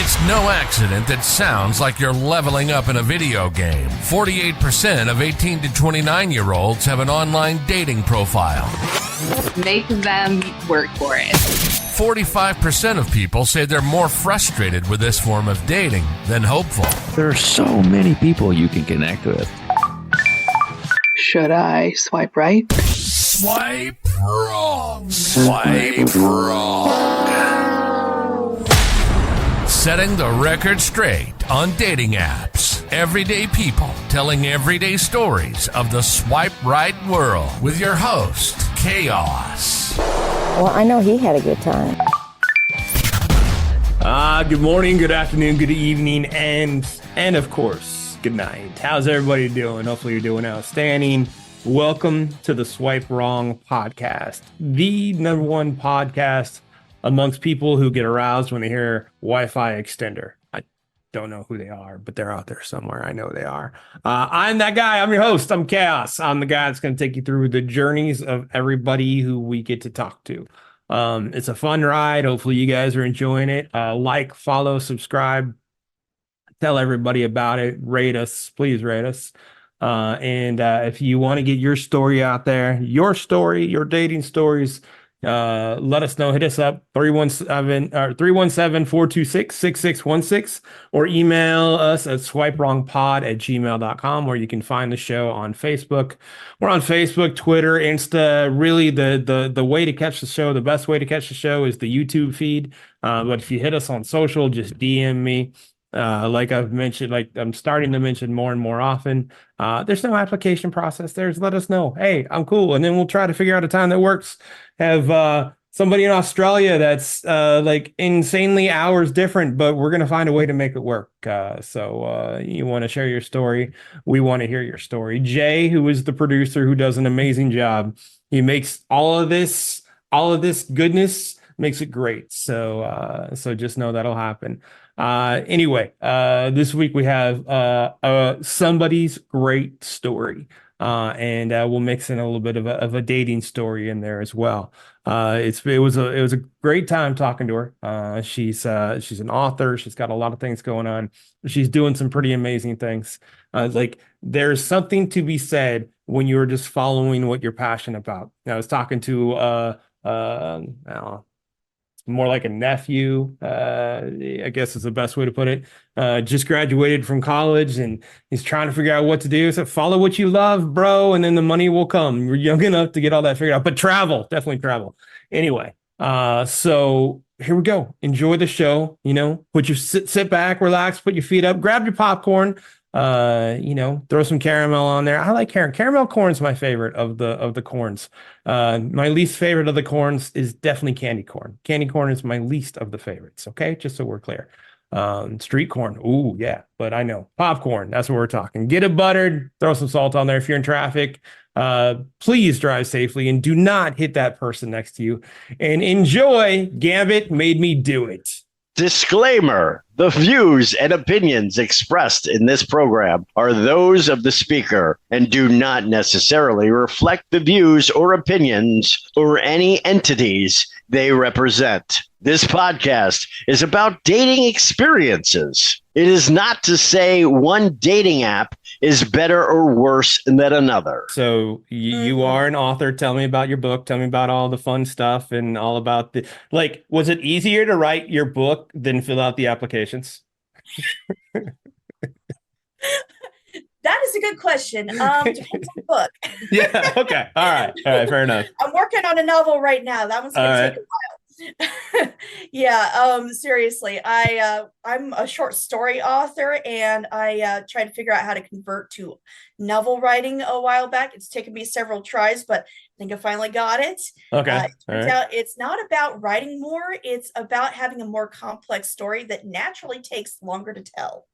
It's no accident that sounds like you're leveling up in a video game. 48% of 18 to 29-year-olds have an online dating profile. Make them work for it. 45% of people say they're more frustrated with this form of dating than hopeful. There are so many people you can connect with. Should I swipe right? Swipe wrong. Swipe wrong. Setting the record straight on dating apps. Everyday people telling everyday stories of the swipe right world with your host, Koss. Well, I know he had a good time. Good morning, good afternoon, good evening, and of course, good night. How's everybody doing? Hopefully you're doing outstanding. Welcome to the Swipe Wrong podcast, the number one podcast amongst people who get aroused when they hear Wi-Fi extender. I don't know who they are, but they're out there somewhere. I know they are. I'm that guy. I'm your host. I'm Koss. I'm the guy that's going to take you through the journeys of everybody who we get to talk to. It's a fun ride. Hopefully you guys are enjoying it. Like, follow, subscribe, tell everybody about it. Rate us. Please rate us. And if you want to get your story out there, your story, your dating stories, let us know. Hit us up 317-426-6616 or email us at swipewrongpod@gmail.com, where you can find the show on Facebook. We're on Facebook, Twitter, Insta. Really the way to catch the show, the best way to catch the show is the YouTube feed. But if you hit us on social, just DM me. Like I've mentioned, like I'm starting to mention more and more often, there's no application process. There's let us know, hey, I'm cool. And then we'll try to figure out a time that works. Have somebody in Australia that's like insanely hours different, but we're going to find a way to make it work. So you want to share your story. We want to hear your story. Jay, who is the producer, who does an amazing job. He makes all of this goodness, makes it great. So just know that'll happen. Anyway, this week we have somebody's great story, and we'll mix in a little bit of a dating story in there as well. It was a great time talking to her. She's an author. She's got a lot of things going on. She's doing some pretty amazing things. Like there's something to be said when you're just following what you're passionate about. I was talking to more like a nephew, I guess is the best way to put it. Just graduated from college and he's trying to figure out what to do. So follow what you love, bro, and then the money will come. You're young enough to get all that figured out, but definitely travel. Anyway, so here we go. Enjoy the show, sit back, relax, put your feet up, grab your popcorn, throw some caramel on there. I like caramel corn is my favorite of the corns. My least favorite of the corns is definitely candy corn. Candy corn is my least of the favorites. Okay. Just so we're clear. Street corn. Ooh, yeah, but I know popcorn. That's what we're talking. Get it buttered, throw some salt on there. If you're in traffic, please drive safely and do not hit that person next to you, and enjoy Gambit Made Me Do It. Disclaimer: the views and opinions expressed in this program are those of the speaker and do not necessarily reflect the views or opinions or any entities they represent. This podcast is about dating experiences. It is not to say one dating app is better or worse than another. So you are an author. Tell me about your book. Tell me about all the fun stuff and all about was it easier to write your book than fill out the applications? That is a good question. Depends on the book. Yeah. Okay. All right. Fair enough. I'm working on a novel right now. That one's going to take a while. Yeah. Seriously, I'm a short story author, and I tried to figure out how to convert to novel writing a while back. It's taken me several tries, but I think I finally got it. Okay. It turns out it's not about writing more. It's about having a more complex story that naturally takes longer to tell.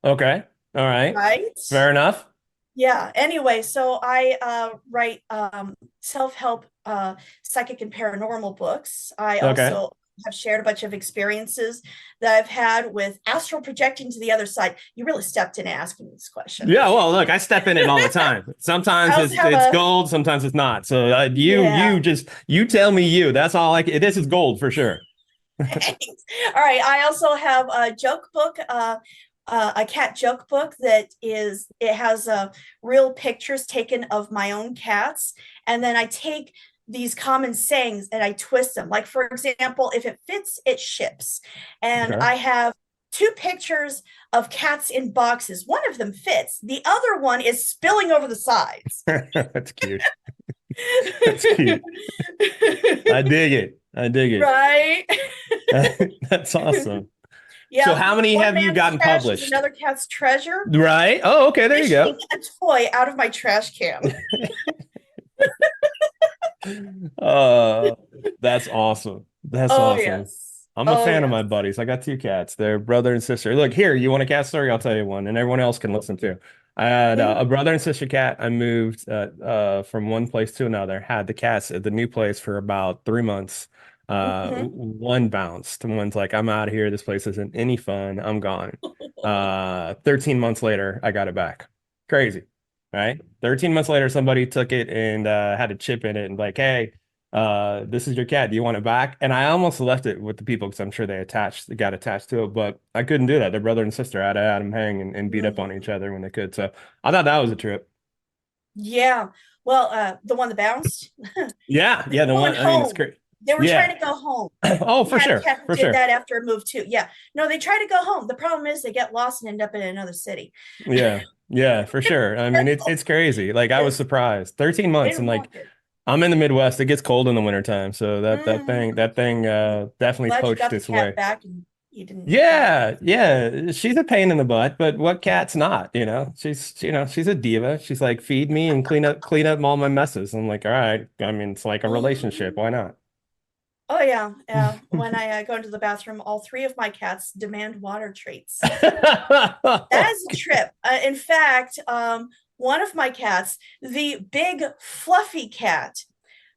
Okay. All right. Right. Fair enough. Yeah. Anyway, so I write self-help, psychic and paranormal books. I also have shared a bunch of experiences that I've had with astral projecting to the other side. You really stepped in asking this question. Yeah. Well, look, I step in it all the time. Sometimes it's gold. Sometimes it's not. So you tell me you. That's all. This is gold for sure. Thanks. All right. I also have a joke book, a cat joke book it has real pictures taken of my own cats. And then I take these common sayings and I twist them. Like, for example, if it fits, it ships. And Okay. I have 2 pictures of cats in boxes. One of them fits. The other one is spilling over the sides. That's cute. That's cute. I dig it. Right? That's awesome. Yeah. So how many One have you man's gotten trash is published? Another cat's treasure. Right. Oh, okay. There you go. Fishing a toy out of my trash can. That's awesome. That's Oh, awesome. yes. I'm a fan of yes. my buddies. I got 2 cats. They're brother and sister. Look, here, you want a cat story? I'll tell you one, and everyone else can listen too. I had a brother and sister cat. I moved from one place to another, had the cats at the new place for about 3 months. One bounced. One's like, I'm out of here. This place isn't any fun. I'm gone. 13 months later, I got it back. Crazy, right? 13 months later, somebody took it and had a chip in it and like, hey, this is your cat. Do you want it back? And I almost left it with the people because I'm sure they got attached to it, but I couldn't do that. They're brother and sister. I had to have them hang and beat up on each other when they could. So I thought that was a trip. Yeah. Well, the one that bounced. Yeah. The one. I mean, it's great. They were trying to go home. Oh, for sure. Did that after a move too. Yeah. No, they try to go home. The problem is they get lost and end up in another city. Yeah, for sure. I mean, it's crazy. Like I was surprised. 13 months and like I'm in the Midwest. It gets cold in the wintertime, so that thing definitely poached its way. Back and you didn't. Yeah. She's a pain in the butt, but what cat's not? She's a diva. She's like, feed me and clean up all my messes. I'm like, all right. I mean, it's like a relationship. Why not? Oh yeah. When I go into the bathroom, all 3 of my cats demand water treats. That is a trip. In fact, one of my cats, the big fluffy cat,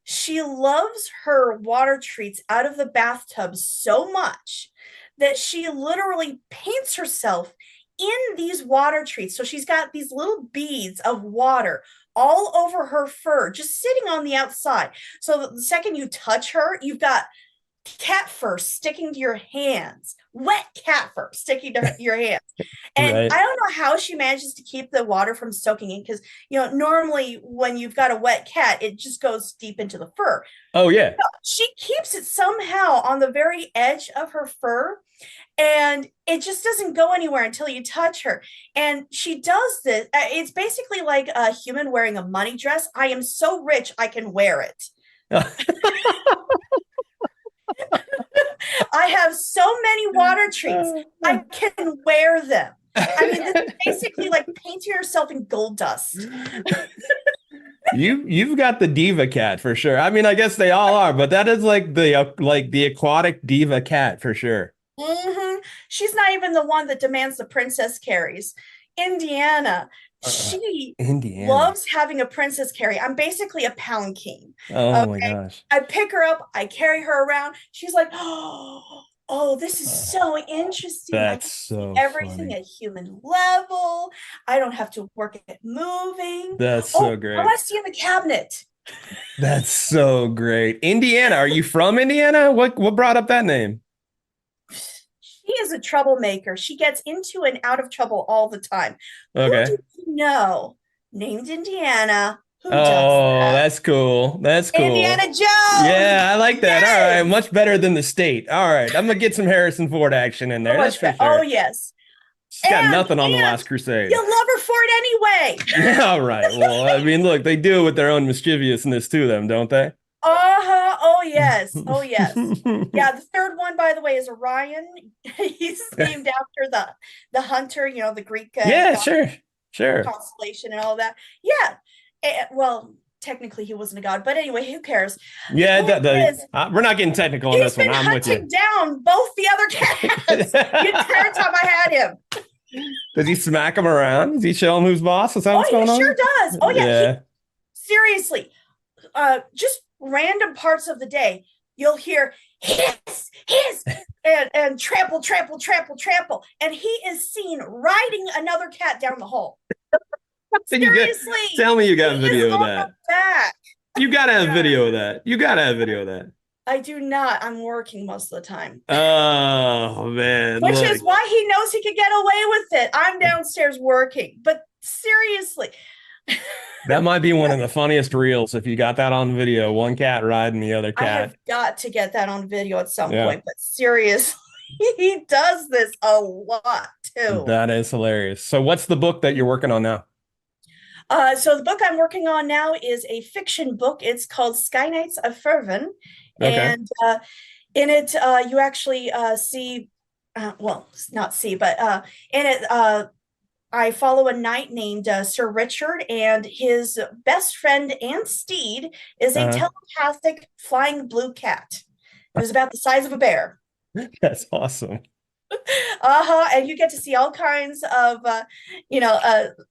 she loves her water treats out of the bathtub so much that she literally paints herself in these water treats. So she's got these little beads of water all over her fur, just sitting on the outside. So the second you touch her, you've got cat fur sticking to your hands, wet cat fur sticking to your hands. And Right. I don't know how she manages to keep the water from soaking in, because normally when you've got a wet cat, it just goes deep into the fur. Oh yeah. So she keeps it somehow on the very edge of her fur, and it just doesn't go anywhere until you touch her. And she does this. It's basically like a human wearing a money dress. I am so rich, I can wear it. I have so many water treats, I can wear them. I mean, this is basically like painting yourself in gold dust. You've got the diva cat for sure. I mean, I guess they all are, but that is like the aquatic diva cat for sure. She's not even the one that demands the princess carries. Indiana. She loves having a princess carry. I'm basically a palanquin. Oh my gosh. I pick her up, I carry her around. She's like, oh, this is so interesting. That's so everything funny. at human level. I don't have to work at moving. That's so great. I want to see in the cabinet. That's so great. Indiana, are you from Indiana? What brought up that name? She is a troublemaker. She gets into and out of trouble all the time. Okay. Who do you know named Indiana? Who does that? That's cool. That's cool. Indiana Jones. Yeah, I like that. Yes. All right. Much better than the state. All right. I'm going to get some Harrison Ford action in there. That's for sure. Oh, yes. She's got nothing on The Last Crusade. You love her for it anyway. Yeah, all right. Well, I mean, look, they do it with their own mischievousness to them, don't they? Oh yes. Oh yes. Yeah, the third one, by the way, is Orion. He's named after the hunter, the Greek sure constellation and all that. Yeah. Well, technically he wasn't a god, but anyway, who cares? Yeah, we're not getting technical on this one. I'm with you. He's been hunting down both the other cats the entire time I had him. Does he smack him around? Does he show him who's boss? Is that what's going on? He sure does. Oh yeah. Seriously. Just random parts of the day, you'll hear hiss, and trample, and he is seen riding another cat down the hall. Seriously, tell me you got a video of that. Back. You gotta have video of that. I do not. I'm working most of the time. Oh man. Which is why he knows he could get away with it. I'm downstairs working. But seriously. That might be one of the funniest reels if you got that on video. One cat riding the other cat. I have got to get that on video at some point, but seriously, he does this a lot too. That is hilarious. So what's the book that you're working on now? So the book I'm working on now is a fiction book. It's called Sky Knights of Fervin. And in it, you actually see, well, not see, but in it, I follow a knight named Sir Richard, and his best friend and steed is a telepathic flying blue cat who's about the size of a bear. That's awesome. And you get to see all kinds of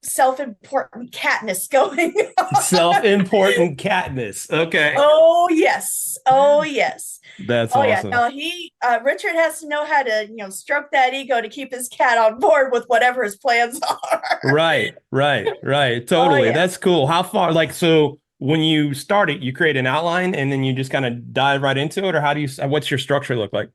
self-important catness going on. Self-important catness. Okay. Oh yes. That's awesome. No, Richard has to know how to stroke that ego to keep his cat on board with whatever his plans are. Right. Totally. That's cool. How far, so when you start it, you create an outline and then you just kind of dive right into it, or what's your structure look like?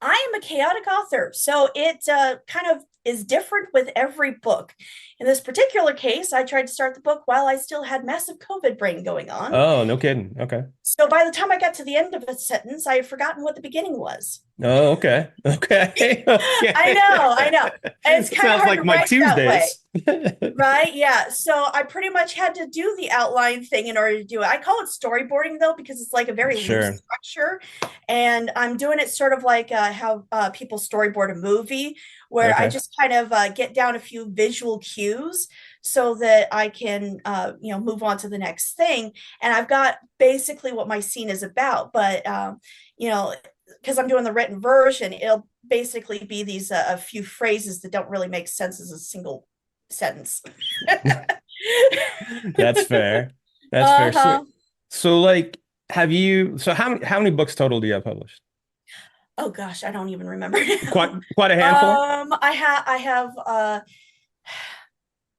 I am a chaotic author, so it kind of is different with every book. In this particular case, I tried to start the book while I still had massive COVID brain going on. Oh, no kidding. Okay. So by the time I got to the end of a sentence, I had forgotten what the beginning was. Oh, okay. I know. And it's kind of hard like to my write Tuesdays. That way. Right? Yeah. So I pretty much had to do the outline thing in order to do it. I call it storyboarding though, because it's like a very loose structure. And I'm doing it sort of like how people storyboard a movie, where I just kind of get down a few visual cues so that I can, move on to the next thing. And I've got basically what my scene is about, but, because I'm doing the written version, it'll basically be these a few phrases that don't really make sense as a single sentence. That's fair. That's fair. So how many books total do you have published? Oh gosh, I don't even remember. Quite a handful. I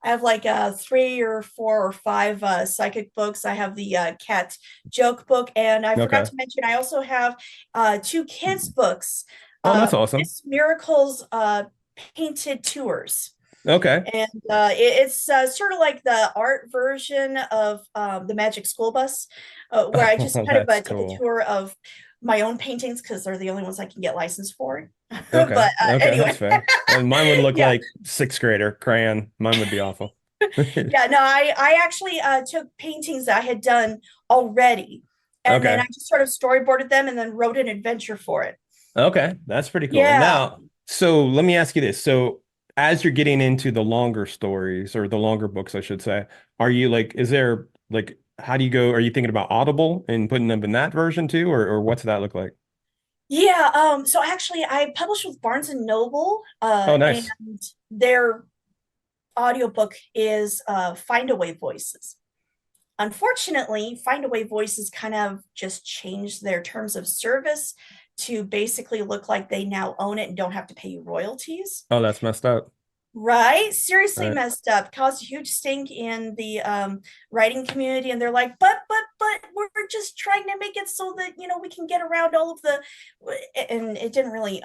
have like 3 or 4 or 5 psychic books. I have the cat joke book, and I forgot to mention I also have 2 kids books. Oh, that's awesome. It's Miracles painted tours. Okay. And it's sort of like the art version of the Magic School Bus, where I just kind of take a tour of my own paintings because they're the only ones I can get licensed for. Okay. But anyway, that's fair. And mine would look like 6th grader crayon. Mine would be awful. I actually took paintings that I had done already, and then I just sort of storyboarded them and then wrote an adventure for it. Okay, that's pretty cool. Yeah. Now, so let me ask you this. So as you're getting into the longer stories, or the longer books, I should say, are you how do you go? Are you thinking about Audible and putting them in that version too, or what's that look like? Yeah. So actually I published with Barnes and Noble. Oh, nice. And their audiobook is Findaway Voices. Unfortunately, Findaway Voices kind of just changed their terms of service to basically look like they now own it and don't have to pay you royalties. Oh, that's messed up. Right? Seriously messed up. Caused a huge stink in the writing community, and they're like, but we're just trying to make it so that we can get around all of the, and it didn't really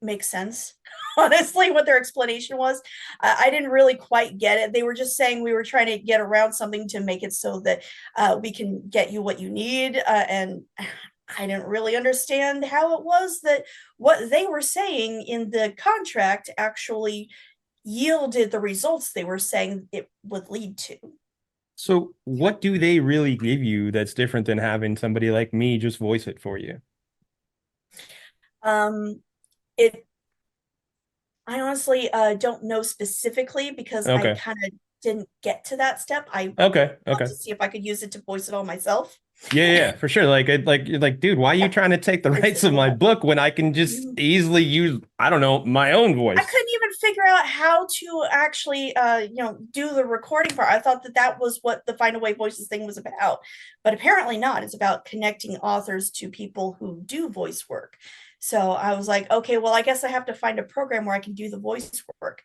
make sense, honestly, what their explanation was. I didn't really quite get it. They were just saying we were trying to get around something to make it so that we can get you what you need, and I didn't really understand how it was that what they were saying in the contract actually yielded the results they were saying it would lead to. So what do they really give you that's different than having somebody like me just voice it for you? I honestly don't know specifically, because I kind of didn't get to that step. I wanted to see if I could use it to voice it all myself. Yeah, for sure. Like, dude, why are you trying to take the rights of my book when I can just easily use, I don't know, my own voice? I couldn't even figure out how to actually, do the recording part. I thought that was what the Findaway Voices thing was about, but apparently not. It's about connecting authors to people who do voice work. So I was like, okay, well, I guess I have to find a program where I can do the voice work.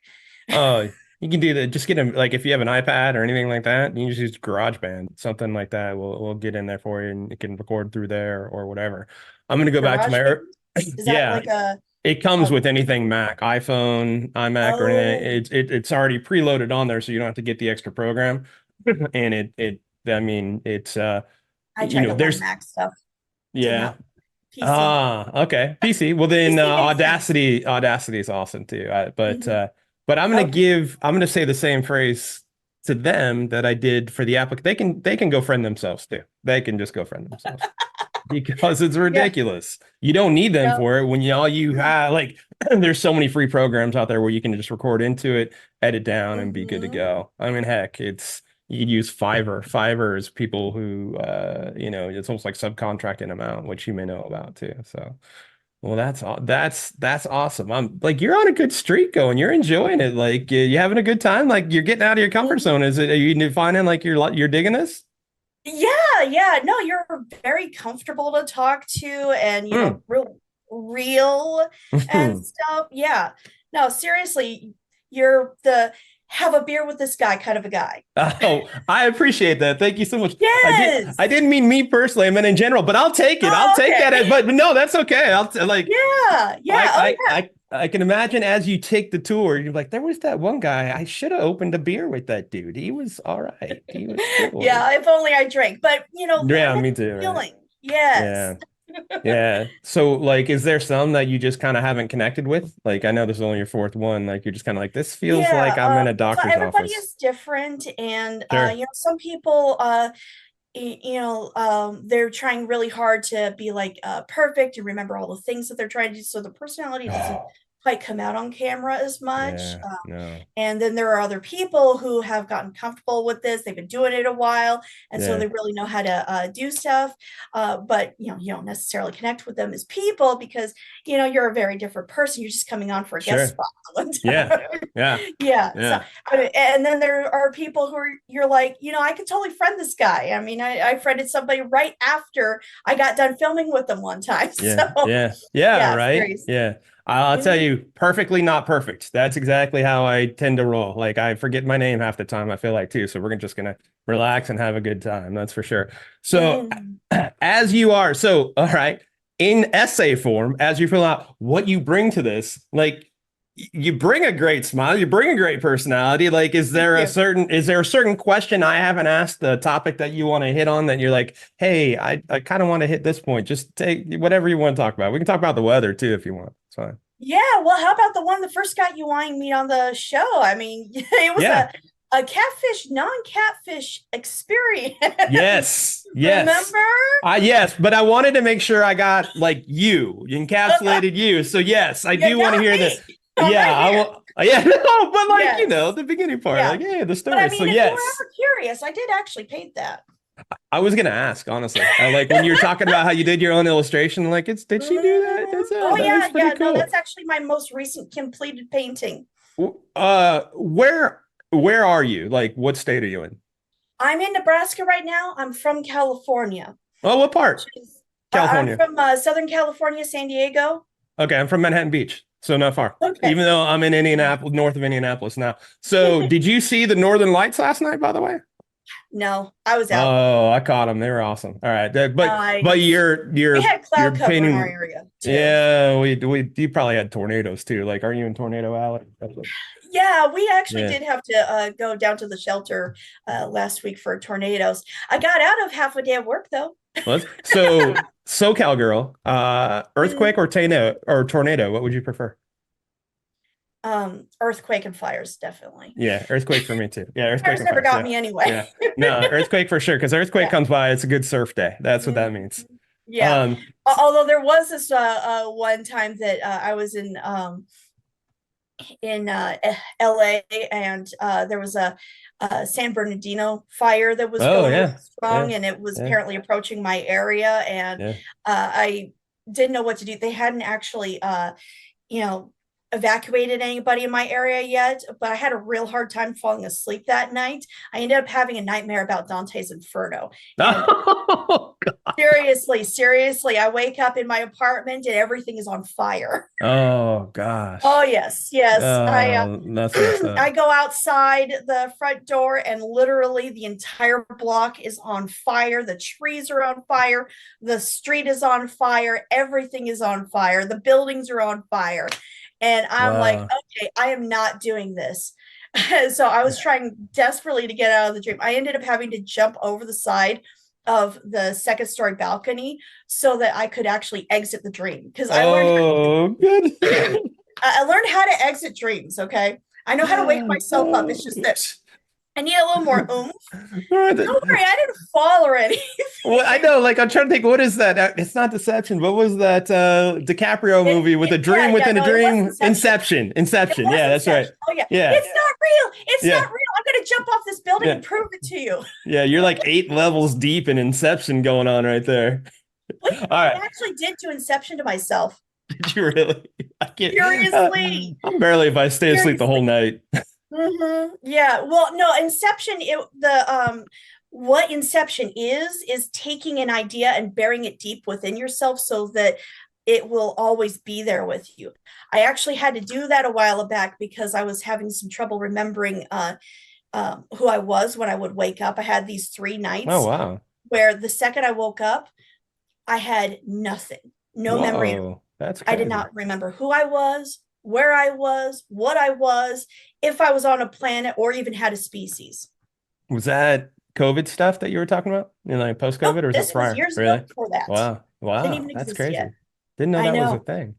You can do that. Just get them, like if you have an iPad or anything like that, you can just use GarageBand, something like that. We'll get in there for you, and you can record through there or whatever. I'm gonna go back to GarageBand? Is that yeah. like a It comes with anything Mac, iPhone, iMac, or anything. oh, It's already preloaded on there, so you don't have to get the extra program. And I mean, it's I tried to learn there's Mac stuff. Did yeah. not PC. Okay. PC. Well, then PC makes sense. Audacity is awesome too. Mhm. But Okay. I'm gonna say the same phrase to them that I did for the applicant. They can go friend themselves too. They can just go friend themselves because it's Yeah. ridiculous. You don't need them No. for it when all you have like there's so many free programs out there where you can just record into it, edit down, and be good to Mhm. go. I mean, heck, you could use Fiverr. Fiverr is people who it's almost like subcontracting them out, which you may know about too. So well, that's awesome. I'm like you're on a good streak going. You're enjoying it. Like you having a good time. Like you're getting out of your comfort zone. Are you finding like you're digging this? Yeah. No, you're very comfortable to talk to, and Hmm. real and stuff. Yeah. No, seriously, you're the have a beer with this guy kind of a guy. Oh, I appreciate that. Thank you so much. Yes. I didn't mean me personally. I meant in general, but I'll take it. I'll Oh, take that. okay. But no, that's okay. Like Yeah. Oh, yeah. I can imagine as you take the tour, you're like, there was that one guy. I should have opened a beer with that dude. He was all right. He was cool. Yeah, if only I drank. But Yeah, that me too, man. feeling. Yes. Yeah. Yeah. So like, is there some that you just kind of haven't connected with? Like, I know this is only your fourth one. Like, you're just kind of like, this feels Yeah. like I'm in a So doctor's everybody office. is different, and Sure. some people they're trying really hard to be like perfect and remember all the things that they're trying to do, so the personality doesn't Oh, quite come out on camera as much. yeah. No. And then there are other people who have gotten comfortable with this. They've been doing it a while, and so Yeah. they really know how to do stuff. But you don't necessarily connect with them as people because you're a very different person. You're just coming on for a guest Sure. spot one Yeah. time. Yeah. Yeah. So, Yeah. and then there are people you're like, I could totally friend this guy. I mean, I friended somebody right after I got done filming with them one time. Yeah. So Yeah. Yeah. yeah, Right. seriously. Yeah. I'll tell you, perfectly not perfect. That's exactly how I tend to roll. Like I forget my name half the time, I feel like too. So we're just gonna relax and have a good time. That's for sure. So Mm. as you are, so all right, in essay form, as you fill out what you bring to this, like you bring a great smile, you bring a great personality. Like, Thank you. is there a certain question I haven't asked, the topic that you want to hit on that you're like, hey, I kind of want to hit this point. Just take whatever you want to talk about. We can talk about the weather too if you want. It's fine. Yeah, well, how about the one that first got you wanting me on the show? I mean, it was Yeah. a catfish, non-catfish experience. Yes. Yes. Remember? Yes, but I wanted to make sure I got like you encapsulated you. So yes, I You do want to got hear me. this. I'm Yeah, right I here. will. Yeah, no, but like Yes. the beginning part, Yeah. like the But story. I So mean, if you were yes, ever curious, I did actually paint that. I was gonna ask honestly. Like when you're talking about how you did your own illustration, like did she do that? Oh That was yeah, pretty no, cool. that's actually my most recent completed painting. Where are you? Like what state are you in? I'm in Nebraska right now. I'm from California. Oh, what part? I'm California. from Southern California, San Diego. Okay, I'm from Manhattan Beach, so not far. Okay. Even though I'm in Indianapolis, north of Indianapolis now. So, did you see the Northern Lights last night, by the way? No, I was out. Oh, I caught them. They were awesome. All right, but Nice. We had you're cloud cover in our painting. area too. Yeah, we you probably had tornadoes too. Like, are you in Tornado Alley? Yeah, we actually Yeah. did have to go down to the shelter last week for tornadoes. I got out of half a day of work though. So SoCal girl, earthquake or tornado? What would you prefer? Earthquake and fires, definitely. Yeah, earthquake for me too. Yeah, earthquake Fires and never fires, got yeah. me anyway. Yeah. No, earthquake for sure. Because earthquake Yeah. comes by, it's a good surf day. That's what that means. Yeah. Although there was this one time that I was in LA, and there was a San Bernardino fire that was going really strong, and it was apparently approaching my area, and I didn't know what to do. They hadn't actually evacuated anybody in my area yet, but I had a real hard time falling asleep that night. I ended up having a nightmare about Dante's Inferno. Oh, Seriously, I wake up in my apartment and everything is on fire. oh gosh. Oh yes. Oh, that's messed up. I go outside the front door and literally the entire block is on fire. The trees are on fire. The street is on fire. Everything is on fire. The buildings are on fire. And I'm like, okay, I am not doing this. So I was trying desperately to get out of the dream. I ended up having to jump over the side of the second story balcony so that I could actually exit the dream. Because I learned I learned how to exit dreams. Okay. I know how to wake myself up. It's just this. I need a little more oomph. Don't worry, I didn't fall or anything. Well, I know, like I'm trying to think, what is that? It's not Deception. What was that DiCaprio movie with a dream within a dream? Inception. Yeah, that's right. Oh yeah. It's not real. It's not real. I'm gonna jump off this building and prove it to you. Yeah, you're like 8 levels deep in Inception going on right there. All right. I actually did do Inception to myself. Did you really? I can't. Seriously. I'm barely if I stay asleep the whole night. Mm-hmm. Yeah. Well, no, Inception, what Inception is taking an idea and burying it deep within yourself so that it will always be there with you. I actually had to do that a while back because I was having some trouble remembering who I was when I would wake up. I had these 3 nights. Oh, wow. Where the second I woke up, I had nothing, no memory. That's crazy. I did not remember who I was, where I was, what I was, if I was on a planet or even had a species. Was that COVID stuff that you were talking about? Like post-COVID, or was it prior? Was years ago before that. Wow, that's crazy. Yet. Didn't know that was a thing.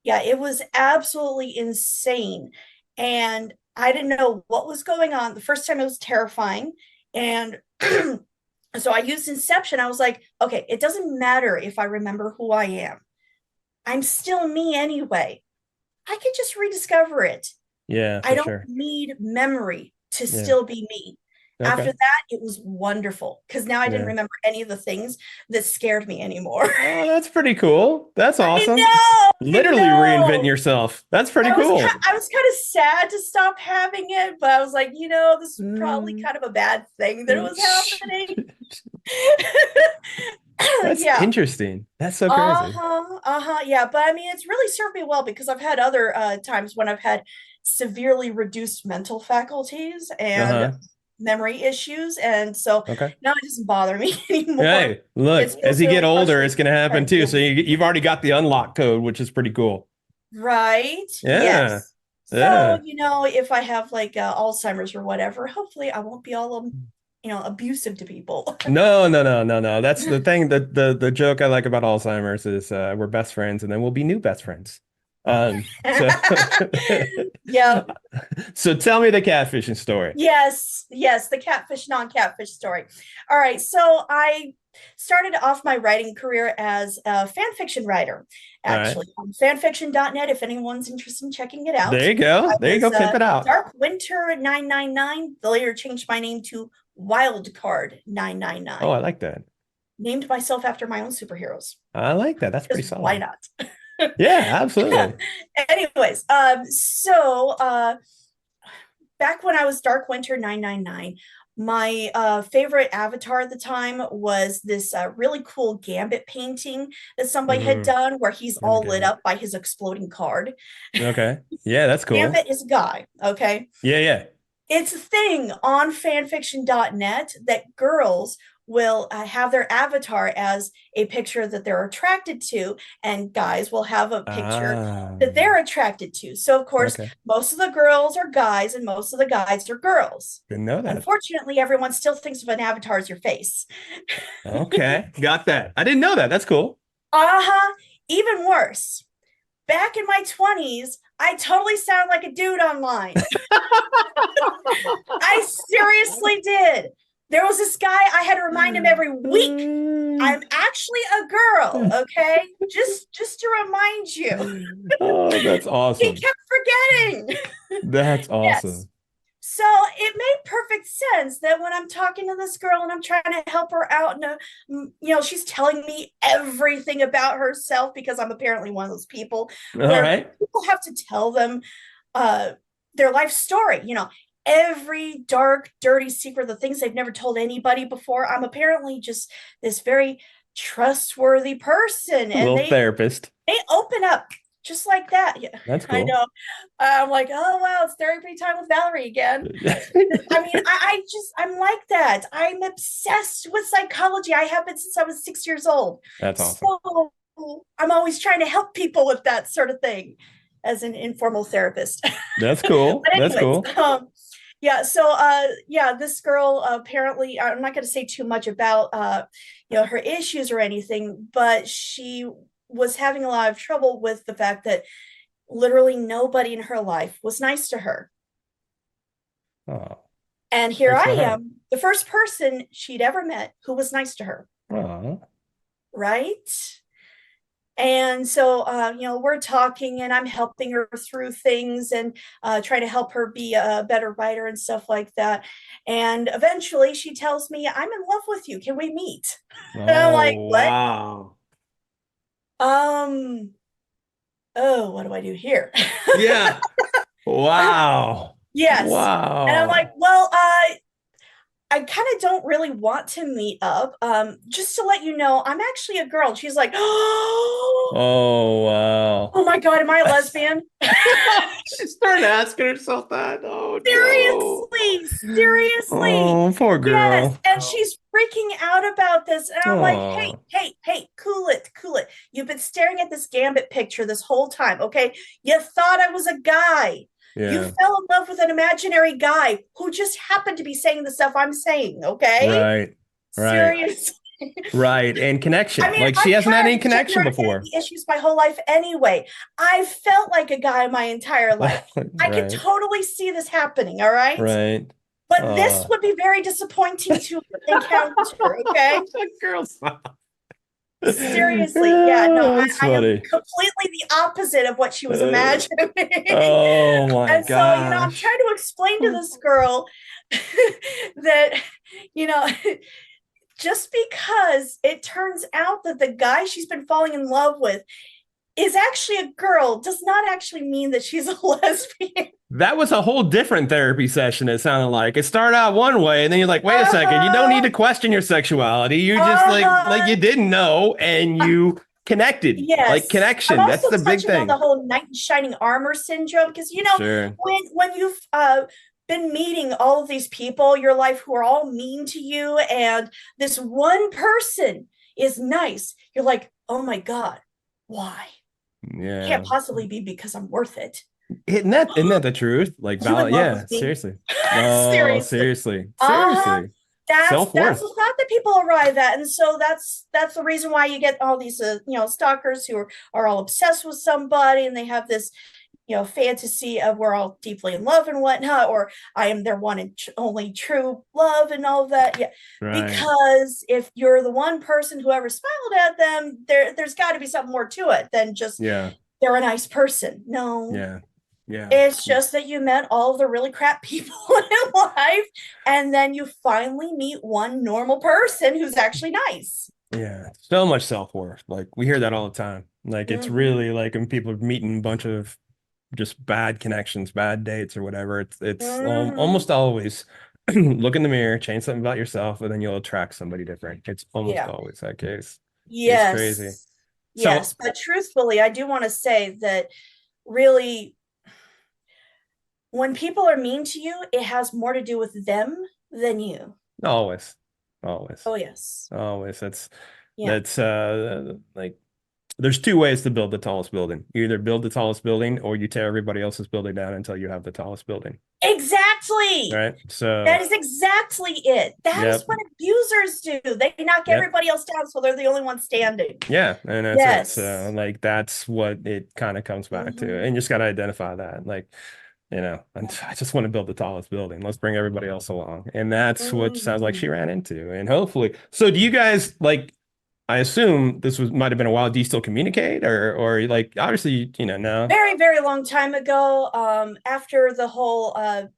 Yeah, it was absolutely insane. And I didn't know what was going on. The first time it was terrifying. And so I used Inception. I was like, okay, it doesn't matter if I remember who I am. I'm still me anyway. I can just rediscover it. Yeah, I don't need memory to still be me. Okay. After that, it was wonderful because now I didn't remember any of the things that scared me anymore. Oh, that's pretty cool. That's awesome. Literally reinventing yourself. That's pretty cool. I was kind of sad to stop having it, but I was like, this is probably kind of a bad thing that it was happening. That's interesting. That's so crazy. Yeah, but I mean, it's really served me well because I've had other times when I've had severely reduced mental faculties and memory issues, and so now it doesn't bother me anymore. Hey, look, as you get older, it's going to happen too. So you've already got the unlock code, which is pretty cool. Right? Yeah. Yes. So, if I have like Alzheimer's or whatever, hopefully I won't be all abusive to people. No. That's the thing. The joke I like about Alzheimer's is we're best friends, and then we'll be new best friends. Yeah. So tell me the catfishing story. Yes, the catfish, non-catfish story. All right. So I started off my writing career as a fan fiction writer, actually, on fanfiction.net. If anyone's interested in checking it out. There you go. Pimp it out. Dark Winter 999. Later changed my name to Wildcard 999. Oh, I like that. Named myself after my own superheroes. I like that. That's pretty solid. Why not? Yeah, absolutely. Anyways, so back when I was Dark Winter 999, my favorite avatar at the time was this really cool Gambit painting that somebody had done where he's all lit up by his exploding card. Okay. Yeah, that's cool. Gambit is a guy. Okay. Yeah. It's a thing on fanfiction.net that girls will have their avatar as a picture that they're attracted to, and guys will have a picture that they're attracted to. So, of course, most of the girls are guys and most of the guys are girls. Didn't know that. Unfortunately, everyone still thinks of an avatar as your face. Okay, got that. I didn't know that. That's cool. Even worse. Back in my 20s, I totally sound like a dude online. I seriously did. There was this guy, I had to remind him every week, I'm actually a girl, okay? Just to remind you. Oh, that's awesome. He kept forgetting. That's awesome. Yes. So it made perfect sense that when I'm talking to this girl and I'm trying to help her out, and she's telling me everything about herself, because I'm apparently one of those people where people have to tell them their life story, every dark, dirty secret, the things they've never told anybody before. I'm apparently just this very trustworthy person, and therapist. They open up just like that. Yeah, that's cool. I know. I'm like, oh wow, it's therapy time with Valerie again. I mean, I'm like that. I'm obsessed with psychology. I have been since I was 6 years old. That's awesome. So I'm always trying to help people with that sort of thing as an informal therapist. That's cool. Anyways, that's cool. This girl, apparently, I'm not going to say too much about her issues or anything, but she was having a lot of trouble with the fact that literally nobody in her life was nice to her. Oh. And here I am, the first person she'd ever met who was nice to her. Oh. Right? And so, we're talking, and I'm helping her through things and try to help her be a better writer and stuff like that. And eventually she tells me, I'm in love with you. Can we meet? And I'm like, what? Wow. What do I do here? Yeah. Wow. Yes. Wow. And I'm like, well, I kind of don't really want to meet up. Just to let you know, I'm actually a girl. And she's like, oh, wow. Oh my God, am I a lesbian? She started asking herself that. Oh, Seriously. Oh, poor girl. Yes. And she's freaking out about this. And I'm like, hey, cool it. You've been staring at this Gambit picture this whole time, okay? You thought I was a guy. Yeah. You fell in love with an imaginary guy who just happened to be saying the stuff I'm saying, okay? Right. Seriously. Right. And connection. I mean, she hasn't had any connection before. Issues my whole life anyway. I felt like a guy my entire life. I could totally see this happening, all right? Right. But this would be very disappointing to encounter, okay? Girls. Seriously, yeah, no, I am completely the opposite of what she was imagining. Oh my and gosh. So, I'm trying to explain to this girl that, just because it turns out that the guy she's been falling in love with is actually a girl does not actually mean that she's a lesbian. That was a whole different therapy session, it sounded like. It started out one way, and then you're like, wait a second, you don't need to question your sexuality. You just like you didn't know, and you connected. Yes. Like connection. That's the big thing. On the whole knight in shining armor syndrome, because when you've been meeting all of these people in your life who are all mean to you, and this one person is nice, you're like, oh my God, why? Yeah. It can't possibly be because I'm worth it. Isn't that the truth? Like, seriously. Oh, seriously. That's the thought that people arrive at, and so that's the reason why you get all these stalkers who are all obsessed with somebody, and they have this fantasy of we're all deeply in love and whatnot, or I am their one and only true love and all that. Yeah, right. Because if you're the one person who ever smiled at them, there's got to be something more to it than just they're a nice person. No. Yeah. It's just that you met all of the really crap people in life, and then you finally meet one normal person who's actually nice. Yeah. So much self-worth. Like, we hear that all the time. Like, it's really like when people are meeting a bunch of just bad connections, bad dates or whatever, it's almost always look in the mirror, change something about yourself, and then you'll attract somebody different. It's almost always that case. Yes. It's crazy. Yes. But truthfully, I do want to say that really, when people are mean to you, it has more to do with them than you. Always. Oh, yes. Always. That's like, there's two ways to build the tallest building. You either build the tallest building, or you tear everybody else's building down until you have the tallest building. Exactly. Right. So that is exactly it. That is what abusers do. They knock everybody else down, so they're the only one standing. Yeah. And that's it. So like, that's what it kind of comes back to. And you just got to identify that. Like, I just want to build the tallest building. Let's bring everybody else along. And that's what sounds like she ran into. And hopefully, so do you guys, like, I assume this might have been a while. Do you still communicate, or like, obviously, no? Very, very long time ago. After the whole,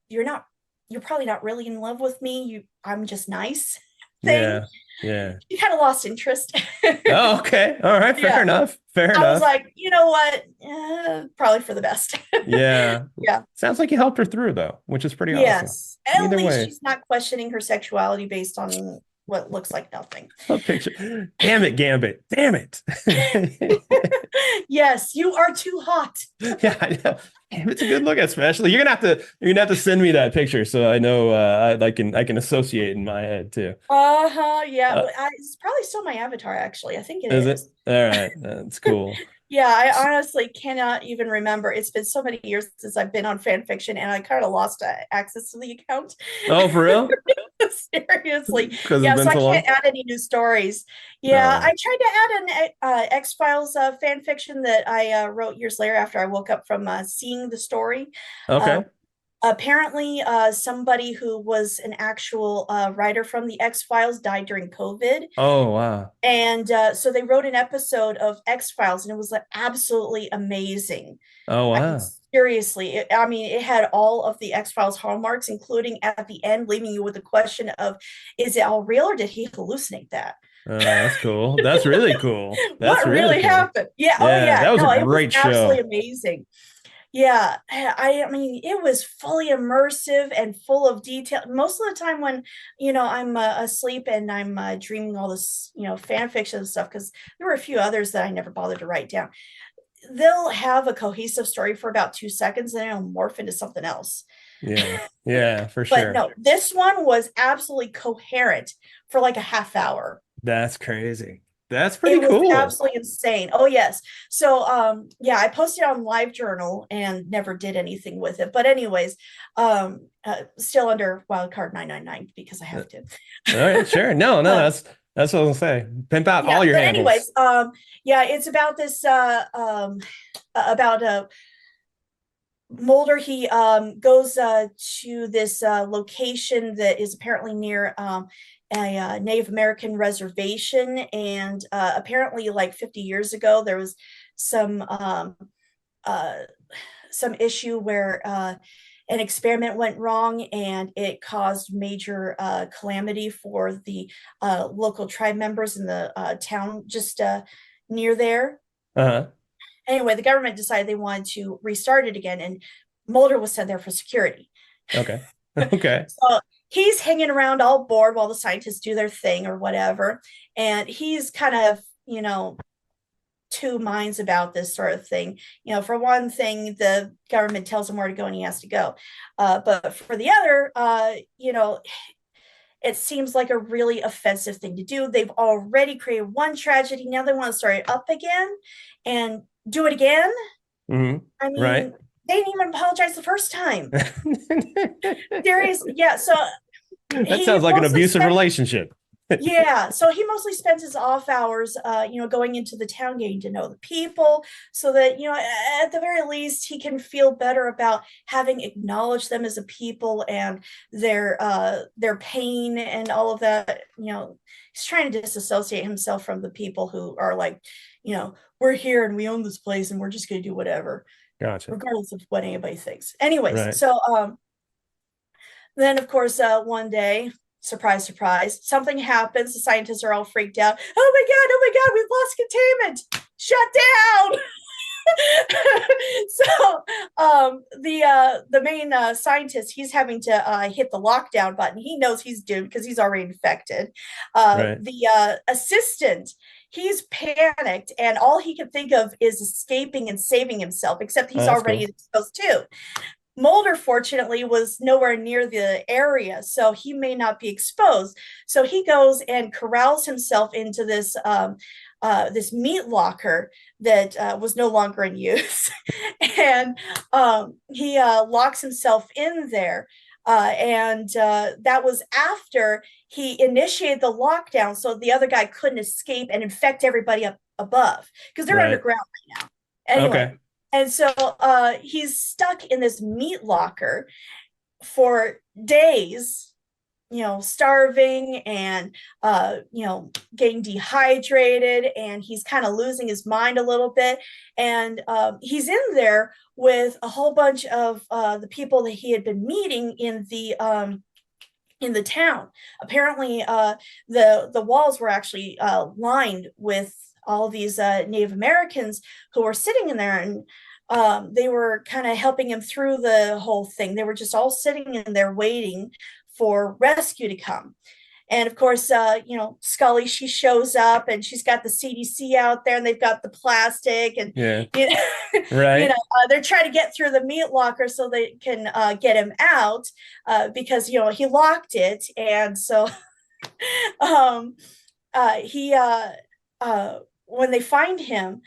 you're not you're probably not really in love with me. I'm just nice thing. Yeah. She kind of lost interest. Oh, okay. All right. Fair enough. I was like, you know what? Probably for the best. Yeah. Yeah. Sounds like you helped her through though, which is pretty awesome. Yes. At Either least way. she's not questioning her sexuality based on what looks like nothing. A picture. Damn it, Gambit. Damn it. Yes, you are too hot. Yeah, I know. Damn, it's a good look, especially. You're gonna have to send me that picture so I know I can associate in my head too. Yeah. It's probably still my avatar, actually. I think it is. Is it? All right. That's cool. Yeah, I honestly cannot even remember. It's been so many years since I've been on fan fiction, and I kind of lost access to the account. Oh, for real? Seriously. Yeah, so I can't add any new stories. Yeah, No. I tried to add an X-Files fan fiction that I wrote years later after I woke up from seeing the story. Okay. Apparently, somebody who was an actual writer from the X-Files died during COVID. Oh, wow. And so they wrote an episode of X-Files, and it was like absolutely amazing. Oh, wow. Seriously, it had all of the X-Files hallmarks, including at the end, leaving you with the question of, is it all real or did he hallucinate that? That's cool. That's really cool. That's what really cool. happened? Yeah. That was a great show. Absolutely amazing. Yeah, I mean, it was fully immersive and full of detail. Most of the time when, I'm asleep and I'm dreaming all this, fan fiction and stuff, because there were a few others that I never bothered to write down. They'll have a cohesive story for about 2 seconds and it'll morph into something else. Yeah, for sure. But no, this one was absolutely coherent for like a half hour. That's crazy. That's pretty cool. It was absolutely insane. Oh, yes. So, I posted on LiveJournal and never did anything with it. But anyways, still under wildcard 999 because I have to. All right, sure. No, that's what I was gonna say. Pimp out all your handles. Anyways, it's about this about Mulder. He goes to this location that is apparently near a Native American reservation, and apparently like 50 years ago there was some issue where an experiment went wrong and it caused major calamity for the local tribe members in the town just near there. Anyway, the government decided they wanted to restart it again, and Mulder was sent there for security. Okay. So he's hanging around all bored while the scientists do their thing or whatever. And he's kind of, two minds about this sort of thing. For one thing, the government tells him where to go and he has to go. But for the other, it seems like a really offensive thing to do. They've already created one tragedy. Now they want to start it up again and do it again. Mm-hmm. I mean, right. They didn't even apologize the first time. Seriously. Yeah. So that sounds like an abusive relationship. Yeah. So he mostly spends his off hours, going into the town, getting to know the people so that, at the very least, he can feel better about having acknowledged them as a people and their pain and all of that. He's trying to disassociate himself from the people who are like, we're here and we own this place and we're just going to do whatever. Gotcha. Regardless of what anybody thinks. Anyways, right. So then, of course, one day, surprise, surprise, something happens. The scientists are all freaked out. Oh my God, we've lost containment. Shut down. So the main scientist, he's having to hit the lockdown button. He knows he's doomed because he's already infected. Right. The assistant, he's panicked and all he can think of is escaping and saving himself, except he's already exposed too. Mulder, fortunately, was nowhere near the area, so he may not be exposed. So he goes and corrals himself into this this meat locker that was no longer in use. And he locks himself in there. And that was after he initiated the lockdown, so the other guy couldn't escape and infect everybody up above because they're underground right now. Anyway, okay. And so he's stuck in this meat locker for days starving and getting dehydrated, and he's kind of losing his mind a little bit, and he's in there with a whole bunch of the people that he had been meeting in the town. Apparently the walls were actually lined with all these Native Americans who were sitting in there, and they were kind of helping him through the whole thing. They were just all sitting in there waiting for rescue to come. And of course, Scully, she shows up and she's got the CDC out there, and they've got the plastic, and right. They're trying to get through the meat locker so they can get him out because he locked it, and so when they find him,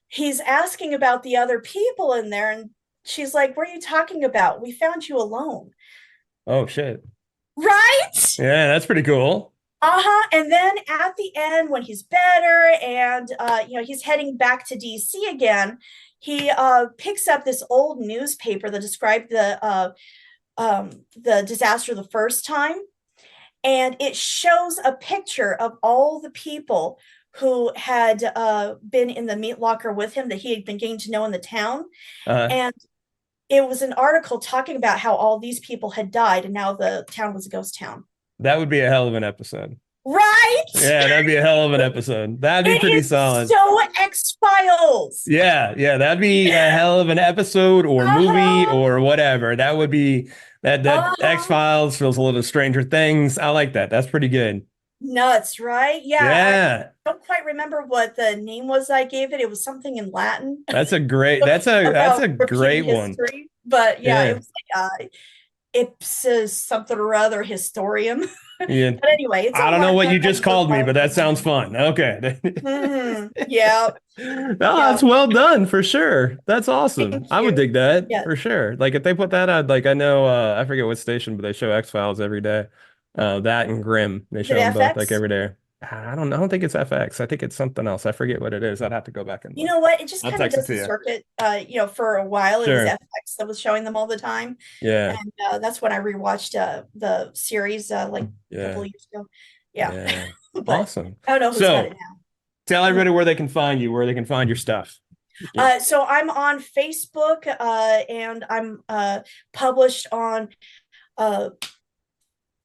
he's asking about the other people in there, and she's like, "What are you talking about? We found you alone." Oh shit. Right? Yeah, that's pretty cool. And then at the end, when he's better and he's heading back to DC again, he picks up this old newspaper that described the disaster the first time, and it shows a picture of all the people who had been in the meat locker with him that he had been getting to know in the town. And it was an article talking about how all these people had died, and now the town was a ghost town. That would be a hell of an episode. Right? Yeah, that'd be a hell of an episode. That'd be pretty solid. So X-Files. Yeah, that'd be a hell of an episode or movie or whatever. That would be that X-Files feels a little Stranger Things. I like that. That's pretty good. Nuts, right? Yeah. I don't quite remember what the name was I gave it. It was something in Latin. That's a great great one. But it was like ipsis something or other historium. Yeah. But anyway, I don't know what you just called me, but that sounds fun. Okay. Yeah. That's well done for sure. That's awesome. I would dig that for sure. Like if they put that out, like I know I forget what station, but they show X-Files every day. That and Grimm, they show them both like every day. I don't think it's FX. I think it's something else. I forget what it is. I'd have to go back and look. You know what? It just kind of does the circuit. For a while it was FX that was showing them all the time. Yeah. And that's when I rewatched the series a couple of years ago. Yeah. Awesome. I don't know who's got it now. Tell everybody where they can find you, where they can find your stuff. So I'm on Facebook and I'm published on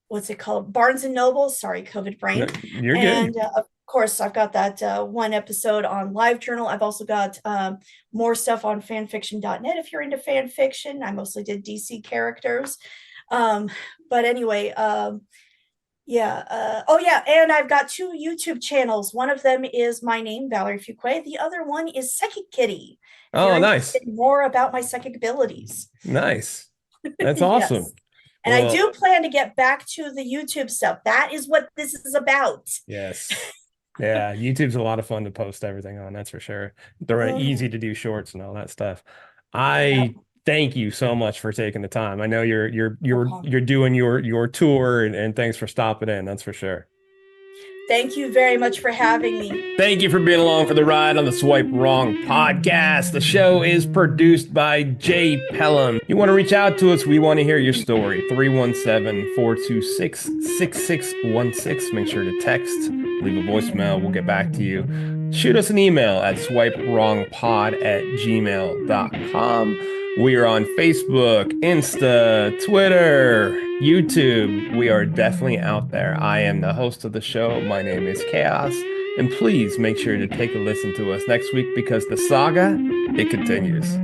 what's it called? Barnes and Noble. Sorry, COVID brain. You're good. And of course, I've got that one episode on LiveJournal. I've also got more stuff on fanfiction.net if you're into fan fiction. I mostly did DC characters. But anyway, and I've got 2 YouTube channels. One of them is my name, Valerie Fuqua. The other one is Psychic Kitty. Oh, nice. More about my psychic abilities. Nice. That's awesome. Yes. And I do plan to get back to the YouTube stuff. That is what this is about. Yes. Yeah, YouTube's a lot of fun to post everything on, that's for sure. They're easy to do shorts and all that stuff. I thank you so much for taking the time. I know you're doing your tour and thanks for stopping in, that's for sure. Thank you very much for having me. Thank you for being along for the ride on the Swipe Wrong podcast. The show is produced by Jay Pelham. You want to reach out to us? We want to hear your story. 317-426-6616. Make sure to text, leave a voicemail. We'll get back to you. Shoot us an email at swipewrongpod@gmail.com. We are on Facebook, Insta, Twitter, YouTube. We are definitely out there. I am the host of the show. My name is Chaos. And please make sure to take a listen to us next week because the saga, it continues.